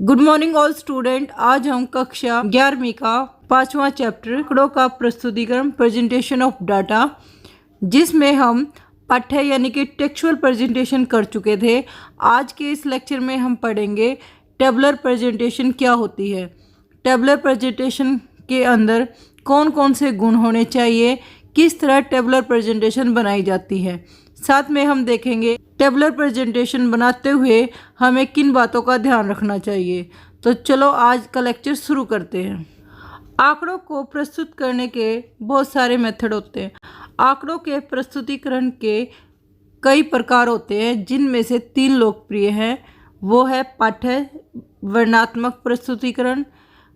Good morning all student. आज हम कक्षा 11वीं का 5वां चैप्टर आंकड़ों का प्रस्तुतिकरण प्रेजेंटेशन ऑफ डाटा, जिसमें हम पाठ्य यानी कि टेक्सचुअल प्रेजेंटेशन कर चुके थे। आज के इस लेक्चर में हम पढ़ेंगे टेबलर प्रेजेंटेशन क्या होती है, टेबलर प्रेजेंटेशन के अंदर कौन कौन से गुण होने चाहिए, किस तरह टेबलर प्रेजेंटेशन बनाई जाती है। साथ में हम देखेंगे टेबलर प्रेजेंटेशन बनाते हुए हमें किन बातों का ध्यान रखना चाहिए। तो चलो आज का लेक्चर शुरू करते हैं। आंकड़ों को प्रस्तुत करने के बहुत सारे मेथड होते हैं। आंकड़ों के प्रस्तुतिकरण के कई प्रकार होते हैं, जिनमें से 3 लोकप्रिय हैं। वो है पाठ्य वर्णनात्मक प्रस्तुतिकरण,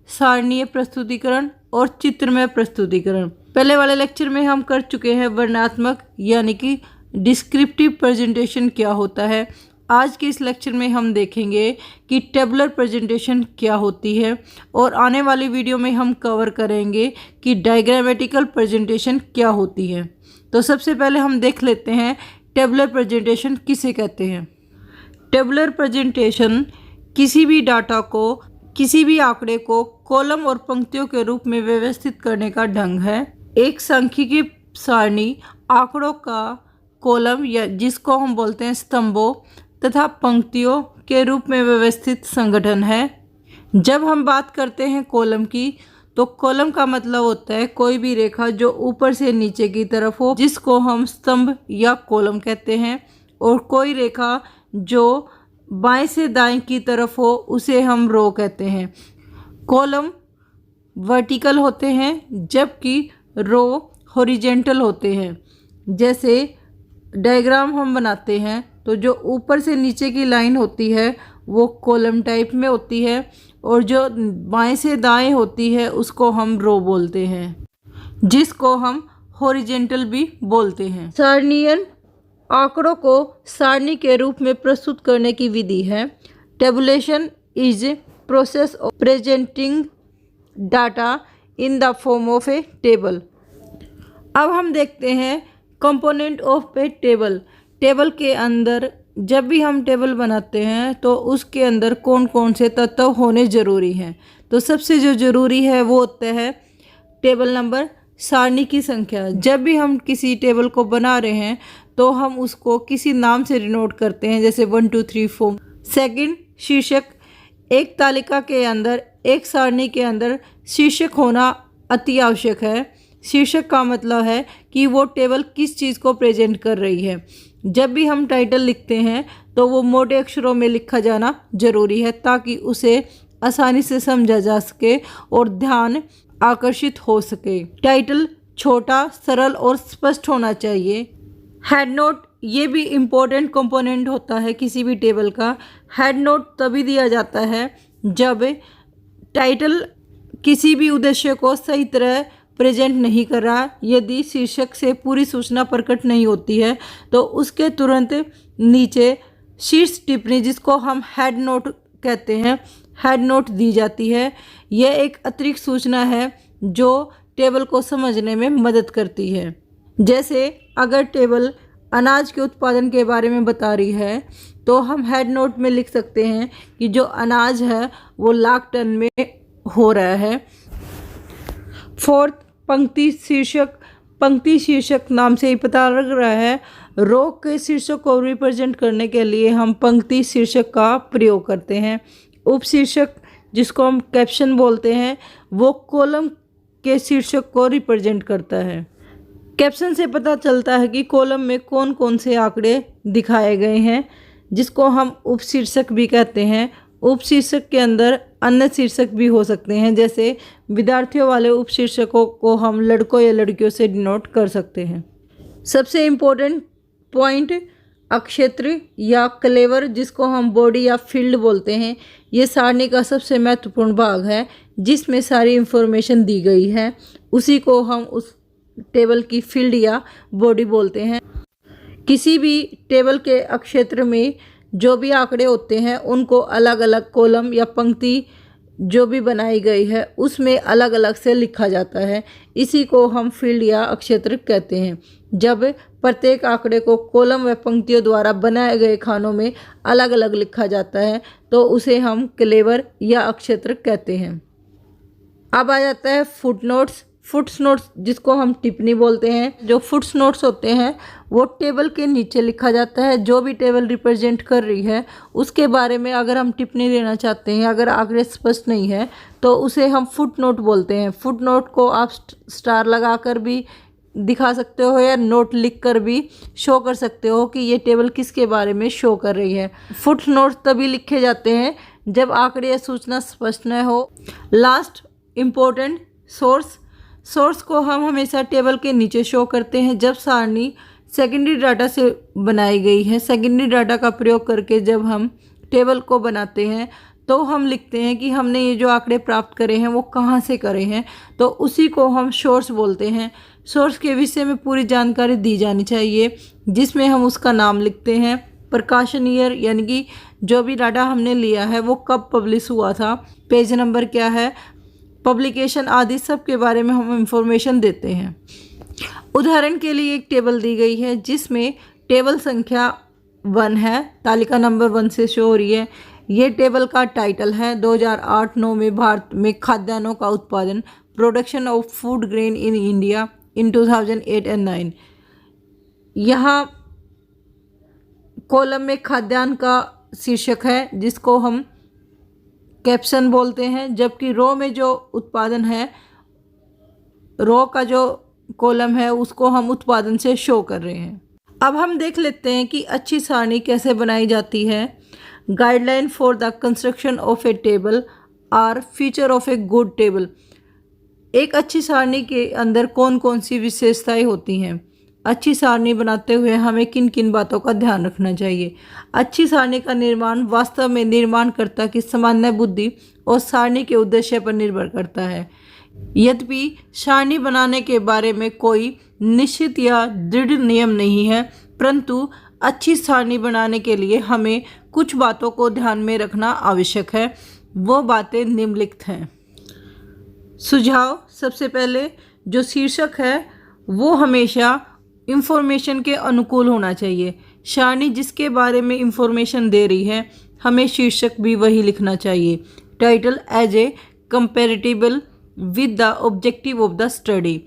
सारणीय प्रस्तुतिकरण और चित्रमय प्रस्तुतिकरण। पहले वाले लेक्चर में हम कर चुके हैं वर्णनात्मक यानी कि डिस्क्रिप्टिव प्रेजेंटेशन क्या होता है। आज के इस लेक्चर में हम देखेंगे कि टेबलर प्रेजेंटेशन क्या होती है, और आने वाली वीडियो में हम कवर करेंगे कि डायग्रामेटिकल प्रेजेंटेशन क्या होती है। तो सबसे पहले हम देख लेते हैं टेबलर प्रेजेंटेशन किसे कहते हैं। टेबलर प्रेजेंटेशन किसी भी डाटा को, किसी भी आंकड़े को कॉलम और पंक्तियों के रूप में व्यवस्थित करने का ढंग है। एक सांख्यिकीय सारणी आंकड़ों का कॉलम या जिसको हम बोलते हैं स्तंभों तथा पंक्तियों के रूप में व्यवस्थित संगठन है। जब हम बात करते हैं कॉलम की, तो कॉलम का मतलब होता है कोई भी रेखा जो ऊपर से नीचे की तरफ हो, जिसको हम स्तंभ या कॉलम कहते हैं, और कोई रेखा जो बाएं से दाएं की तरफ हो उसे हम रो कहते हैं। कॉलम वर्टिकल होते हैं जबकि रो हॉरिजेंटल होते हैं। जैसे डायग्राम हम बनाते हैं तो जो ऊपर से नीचे की लाइन होती है वो कॉलम टाइप में होती है, और जो बाएं से दाएं होती है उसको हम रो बोलते हैं, जिसको हम हॉरिजेंटल भी बोलते हैं। सारणीयन आंकड़ों को सारणी के रूप में प्रस्तुत करने की विधि है। Tabulation is process of presenting data in the form of a table. अब हम देखते हैं component of a table. Table के अंदर जब भी हम टेबल बनाते हैं तो उसके अंदर कौन कौन से तत्व होने ज़रूरी हैं। तो सबसे जो ज़रूरी है वो होता है टेबल नंबर, सारणी की संख्या। जब भी हम किसी टेबल को बना रहे हैं तो हम उसको किसी नाम से डिनोट करते हैं, जैसे 1 2 3 4। सेकंड, शीर्षक। एक तालिका के अंदर, एक सारणी के अंदर शीर्षक होना अति आवश्यक है। शीर्षक का मतलब है कि वो टेबल किस चीज़ को प्रेजेंट कर रही है। जब भी हम टाइटल लिखते हैं तो वो मोटे अक्षरों में लिखा जाना ज़रूरी है, ताकि उसे आसानी से समझा जा सके और ध्यान आकर्षित हो सके। टाइटल छोटा, सरल और स्पष्ट होना चाहिए। हेड नोट, ये भी इम्पोर्टेंट कंपोनेंट होता है किसी भी टेबल का। हेड नोट तभी दिया जाता है जब टाइटल किसी भी उद्देश्य को सही तरह प्रेजेंट नहीं कर रहा। यदि शीर्षक से पूरी सूचना प्रकट नहीं होती है तो उसके तुरंत नीचे शीर्ष टिप्पणी, जिसको हम हेड नोट कहते हैं, हेड नोट दी जाती है। यह एक अतिरिक्त सूचना है जो टेबल को समझने में मदद करती है। जैसे अगर टेबल अनाज के उत्पादन के बारे में बता रही है तो हम हेड नोट में लिख सकते हैं कि जो अनाज है वो लाख टन में हो रहा है। फोर्थ, पंक्ति शीर्षक। पंक्ति शीर्षक नाम से ही पता लग रहा है, रो के शीर्षक को रिप्रेजेंट करने के लिए हम पंक्ति शीर्षक का प्रयोग करते हैं। उपशीर्षक, जिसको हम कैप्शन बोलते हैं, वो कॉलम के शीर्षक को रिप्रेजेंट करता है। कैप्शन से पता चलता है कि कॉलम में कौन कौन से आंकड़े दिखाए गए हैं, जिसको हम उपशीर्षक भी कहते हैं। उपशीर्षक के अंदर अन्य शीर्षक भी हो सकते हैं, जैसे विद्यार्थियों वाले उपशीर्षकों को हम लड़कों या लड़कियों से डिनोट कर सकते हैं। सबसे इम्पोर्टेंट पॉइंट, अक्षेत्र या क्लेवर, जिसको हम बॉडी या फील्ड बोलते हैं, ये सारणी का सबसे महत्वपूर्ण भाग है जिसमें सारी इंफॉर्मेशन दी गई है। उसी को हम उस टेबल की फील्ड या बॉडी बोलते हैं। किसी भी टेबल के अक्षेत्र में जो भी आंकड़े होते हैं उनको अलग अलग कॉलम या पंक्ति जो भी बनाई गई है उसमें अलग अलग से लिखा जाता है। इसी को हम फील्ड या अक्षेत्र कहते हैं। जब प्रत्येक आंकड़े को कॉलम व पंक्तियों द्वारा बनाए गए खानों में अलग अलग लिखा जाता है तो उसे हम क्लेवर या अक्षत्र कहते हैं। अब आ जाता है फुटनोट्स। फुटनोट्स जिसको हम टिप्पणी बोलते हैं। जो फुटनोट्स होते हैं वो टेबल के नीचे लिखा जाता है। जो भी टेबल रिप्रेजेंट कर रही है उसके बारे में अगर हम टिप्पणी देना चाहते हैं, अगर आंकड़े स्पष्ट नहीं है तो उसे हम फुटनोट बोलते हैं। फुटनोट को आप स्टार लगाकर भी दिखा सकते हो या नोट लिखकर भी शो कर सकते हो कि ये टेबल किसके बारे में शो कर रही है। फुटनोट तभी लिखे जाते हैं जब आंकड़े या सूचना स्पष्ट न हो। लास्ट इम्पोर्टेंट सोर्स को हम हमेशा टेबल के नीचे शो करते हैं जब सारणी सेकेंडरी डाटा से बनाई गई है। सेकेंडरी डाटा का प्रयोग करके जब हम टेबल को बनाते हैं तो हम लिखते हैं कि हमने ये जो आंकड़े प्राप्त करे हैं वो कहाँ से करे हैं, तो उसी को हम सोर्स बोलते हैं। सोर्स के विषय में पूरी जानकारी दी जानी चाहिए जिसमें हम उसका नाम लिखते हैं, प्रकाशन ईयर यानी कि जो भी डाटा हमने लिया है वो कब पब्लिश हुआ था, पेज नंबर क्या है, पब्लिकेशन आदि सब के बारे में हम इंफॉर्मेशन देते हैं। उदाहरण के लिए एक टेबल दी गई है जिसमें टेबल संख्या 1 है, तालिका नंबर 1 से शो हो रही है। ये टेबल का टाइटल है 2008-9 में भारत में खाद्यान्नों का उत्पादन, production of food grain in India in 2008 and 9। यहाँ कॉलम में खाद्यान्न का शीर्षक है जिसको हम कैप्शन बोलते हैं, जबकि रो में जो उत्पादन है, रो का जो कॉलम है उसको हम उत्पादन से शो कर रहे हैं। अब हम देख लेते हैं कि अच्छी सारणी कैसे बनाई जाती है। Guideline for the construction of a table are feature of a good table. एक अच्छी सारणी के अंदर कौन कौन सी विशेषताएं होती हैं। अच्छी सारणी बनाते हुए हमें किन किन बातों का ध्यान रखना चाहिए। अच्छी सारणी का निर्माण वास्तव में निर्माणकर्ता की सामान्य बुद्धि और सारणी के उद्देश्य पर निर्भर करता है। यद्यपि सारणी बनाने के बारे में कोई निश्चित या दृढ़ नियम नहीं है, परंतु अच्छी सारणी बनाने के लिए हमें कुछ बातों को ध्यान में रखना आवश्यक है। वो बातें निम्नलिखित हैं। सुझाव। सबसे पहले जो शीर्षक है वो हमेशा इंफॉर्मेशन के अनुकूल होना चाहिए। सारणी जिसके बारे में इंफॉर्मेशन दे रही है हमें शीर्षक भी वही लिखना चाहिए। Title as a comparable with the objective of the study.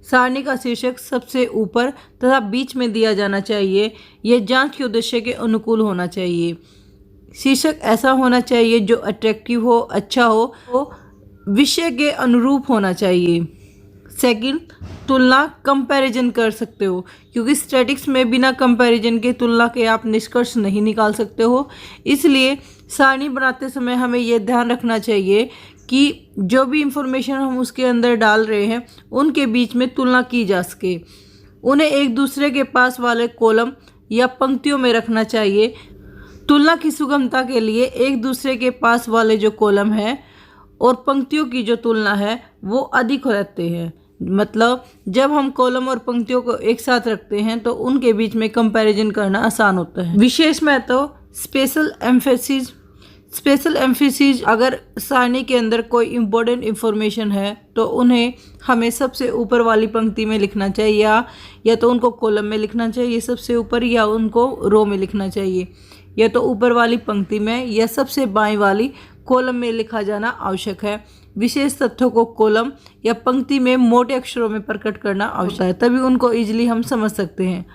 सारणी का शीर्षक सबसे ऊपर तथा बीच में दिया जाना चाहिए। यह जांच के उद्देश्य के अनुकूल होना चाहिए। शीर्षक ऐसा होना चाहिए जो अट्रैक्टिव हो, अच्छा हो, विषय के अनुरूप होना चाहिए। सेकंड, तुलना, कंपैरिजन कर सकते हो, क्योंकि स्टैटिक्स में बिना कंपैरिजन के तुलना के आप निष्कर्ष नहीं निकाल सकते हो। इसलिए सारणी बनाते समय हमें यह ध्यान रखना चाहिए कि जो भी इंफॉर्मेशन हम उसके अंदर डाल रहे हैं उनके बीच में तुलना की जा सके। उन्हें एक दूसरे के पास वाले कॉलम या पंक्तियों में रखना चाहिए। तुलना की सुगमता के लिए एक दूसरे के पास वाले जो कॉलम है और पंक्तियों की जो तुलना है वो अधिक रहते हैं। मतलब जब हम कॉलम और पंक्तियों को एक साथ रखते हैं तो उनके बीच में कंपैरिजन करना आसान होता है। विशेष महत्व, स्पेशल एम्फेसिस। स्पेशल एम्फेसिस, अगर सारणी के अंदर कोई इम्पोर्टेंट इंफॉर्मेशन है तो उन्हें हमें सबसे ऊपर वाली पंक्ति में लिखना चाहिए या तो उनको कॉलम में लिखना चाहिए सबसे ऊपर, या उनको रो में लिखना चाहिए, या तो ऊपर वाली पंक्ति में या सबसे बाईं वाली कॉलम में लिखा जाना आवश्यक है। विशेष तथ्यों को कॉलम या पंक्ति में मोटे अक्षरों में प्रकट करना आवश्यक है, तभी उनको इजीली हम समझ सकते हैं।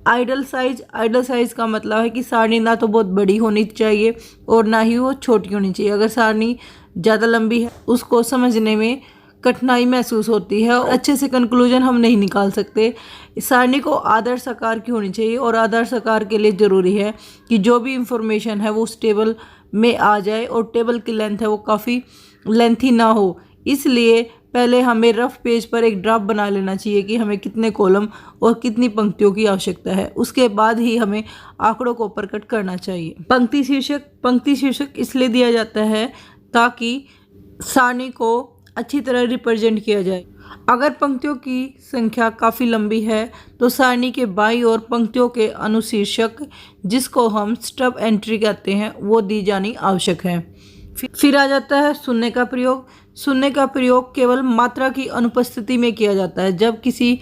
आइडल साइज का मतलब है कि सारणी ना तो बहुत बड़ी होनी चाहिए और ना ही वो छोटी होनी चाहिए। अगर सारणी ज़्यादा लंबी है उसको समझने में कठिनाई महसूस होती है और अच्छे से कंक्लूजन हम नहीं निकाल सकते। सारणी को आदर्श आकार की होनी चाहिए और आदर्श आकार के लिए ज़रूरी है कि जो भी इंफॉर्मेशन है वो उस टेबल में आ जाए और टेबल की लेंथ है वो काफ़ी लेंथी ना हो। इसलिए पहले हमें रफ पेज पर एक ड्राफ्ट बना लेना चाहिए कि हमें कितने कॉलम और कितनी पंक्तियों की आवश्यकता है। उसके बाद ही हमें आंकड़ों को प्रकट करना चाहिए। पंक्ति शीर्षक इसलिए दिया जाता है ताकि सारणी को अच्छी तरह रिप्रेजेंट किया जाए। अगर पंक्तियों की संख्या काफ़ी लंबी है तो सारणी के बाईं ओर पंक्तियों के अनुशीर्षक, जिसको हम स्टब एंट्री कहते हैं, वो दी जानी आवश्यक है। फिर आ जाता है सुनने का प्रयोग। सुनने का प्रयोग केवल मात्रा की अनुपस्थिति में किया जाता है। जब किसी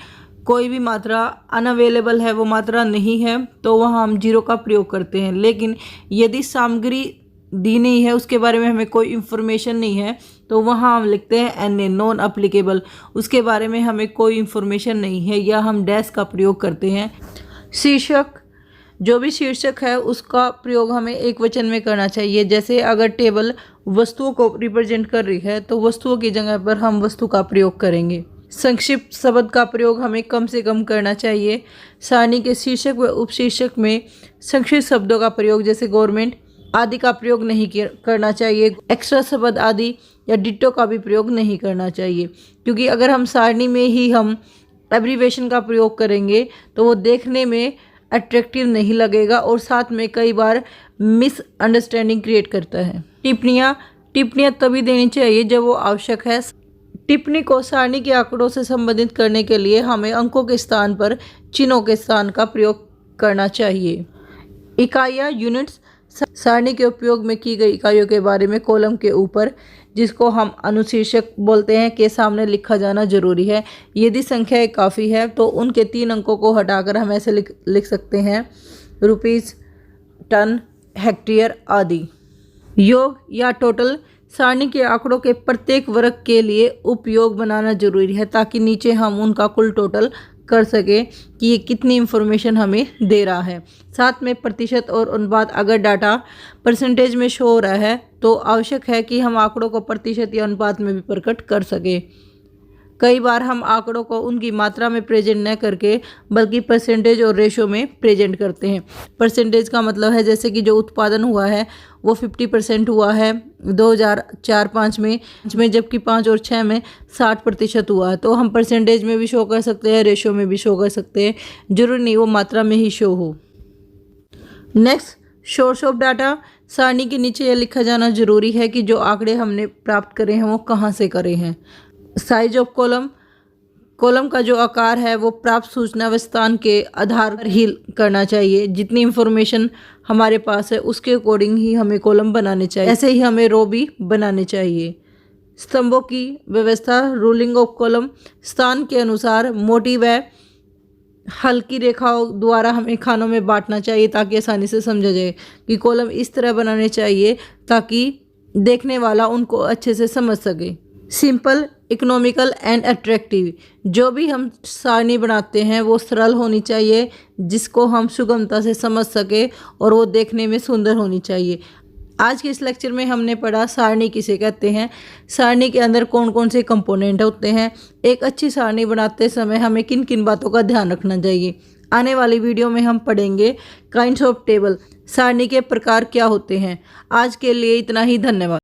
कोई भी मात्रा अनअवेलेबल है, वो मात्रा नहीं है, तो वहाँ हम जीरो का प्रयोग करते हैं। लेकिन यदि सामग्री दी नहीं है, उसके बारे में हमें कोई इन्फॉर्मेशन नहीं है, तो वहाँ हम लिखते हैं NA नॉन अप्लीकेबल। उसके बारे में हमें कोई इन्फॉर्मेशन नहीं है, या हम डैश का प्रयोग करते हैं। शीर्षक, जो भी शीर्षक है उसका प्रयोग हमें एक वचन में करना चाहिए। जैसे अगर टेबल वस्तुओं को रिप्रेजेंट कर रही है तो वस्तुओं की जगह पर हम वस्तु का प्रयोग करेंगे। संक्षिप्त शब्द का प्रयोग हमें कम से कम करना चाहिए। सारणी के शीर्षक व उपशीर्षक में संक्षिप्त शब्दों का प्रयोग जैसे गवर्नमेंट आदि का प्रयोग नहीं करना चाहिए। एक्स्ट्रा शब्द आदि या डिट्टो का भी प्रयोग नहीं करना चाहिए, क्योंकि अगर हम सारणी में ही हम एब्रीवेशन का प्रयोग करेंगे तो वो देखने में अट्रैक्टिव नहीं लगेगा और साथ में कई बार मिसअंडरस्टैंडिंग क्रिएट करता है। टिप्पणियाँ तभी देनी चाहिए जब वो आवश्यक है। टिप्पणी को सारणी के आंकड़ों से संबंधित करने के लिए हमें अंकों के स्थान पर चिन्हों के स्थान का प्रयोग करना चाहिए। इकाइयाँ यूनिट्स, सारणी के उपयोग में की गई इकाइयों के बारे में कॉलम के ऊपर, जिसको हम अनुशीर्षक बोलते हैं, के सामने लिखा जाना जरूरी है। यदि संख्या काफ़ी है तो उनके 3 अंकों को हटाकर हम ऐसे लिख सकते हैं रुपीज़, टन, हेक्टेयर आदि। योग या टोटल, सारणी के आंकड़ों के प्रत्येक वर्ग के लिए उपयोग बनाना जरूरी है, ताकि नीचे हम उनका कुल टोटल कर सके कि ये कितनी इंफॉर्मेशन हमें दे रहा है। साथ में प्रतिशत और अनुपात, अगर डाटा परसेंटेज में शो हो रहा है तो आवश्यक है कि हम आंकड़ों को प्रतिशत या अनुपात में भी प्रकट कर सके। कई बार हम आंकड़ों को उनकी मात्रा में प्रेजेंट न करके बल्कि परसेंटेज और रेशो में प्रेजेंट करते हैं। परसेंटेज का मतलब है जैसे कि जो उत्पादन हुआ है वो 50% हुआ है 2004-5 में, जबकि 5 और 6 में 60% हुआ है। तो हम परसेंटेज में भी शो कर सकते हैं, रेशो में भी शो कर सकते हैं, जरूरी नहीं वो मात्रा में ही शो हो। Next, source of data. सारणी के नीचे यह लिखा जाना जरूरी है कि जो आंकड़े हमने प्राप्त करे हैं वो कहाँ से करे हैं। साइज ऑफ कॉलम का जो आकार है वो प्राप्त सूचना व स्थान के आधार पर ही करना चाहिए। जितनी इंफॉर्मेशन हमारे पास है उसके अकॉर्डिंग ही हमें कॉलम बनाने चाहिए, ऐसे ही हमें रो भी बनाने चाहिए। स्तंभों की व्यवस्था, रूलिंग ऑफ कॉलम, स्थान के अनुसार मोटी व हल्की रेखाओं द्वारा हमें खानों में बांटना चाहिए, ताकि आसानी से समझा जाए कि कॉलम इस तरह बनाने चाहिए ताकि देखने वाला उनको अच्छे से समझ सके। सिंपल, इकोनॉमिकल एंड अट्रैक्टिव, जो भी हम सारणी बनाते हैं वो सरल होनी चाहिए, जिसको हम सुगमता से समझ सके, और वो देखने में सुंदर होनी चाहिए। आज के इस लेक्चर में हमने पढ़ा सारणी किसे कहते हैं, सारणी के अंदर कौन कौन से कंपोनेंट होते हैं, एक अच्छी सारणी बनाते समय हमें किन किन बातों का ध्यान रखना चाहिए। आने वाली वीडियो में हम पढ़ेंगे काइंड्स ऑफ टेबल, सारणी के प्रकार क्या होते हैं। आज के लिए इतना ही, धन्यवाद।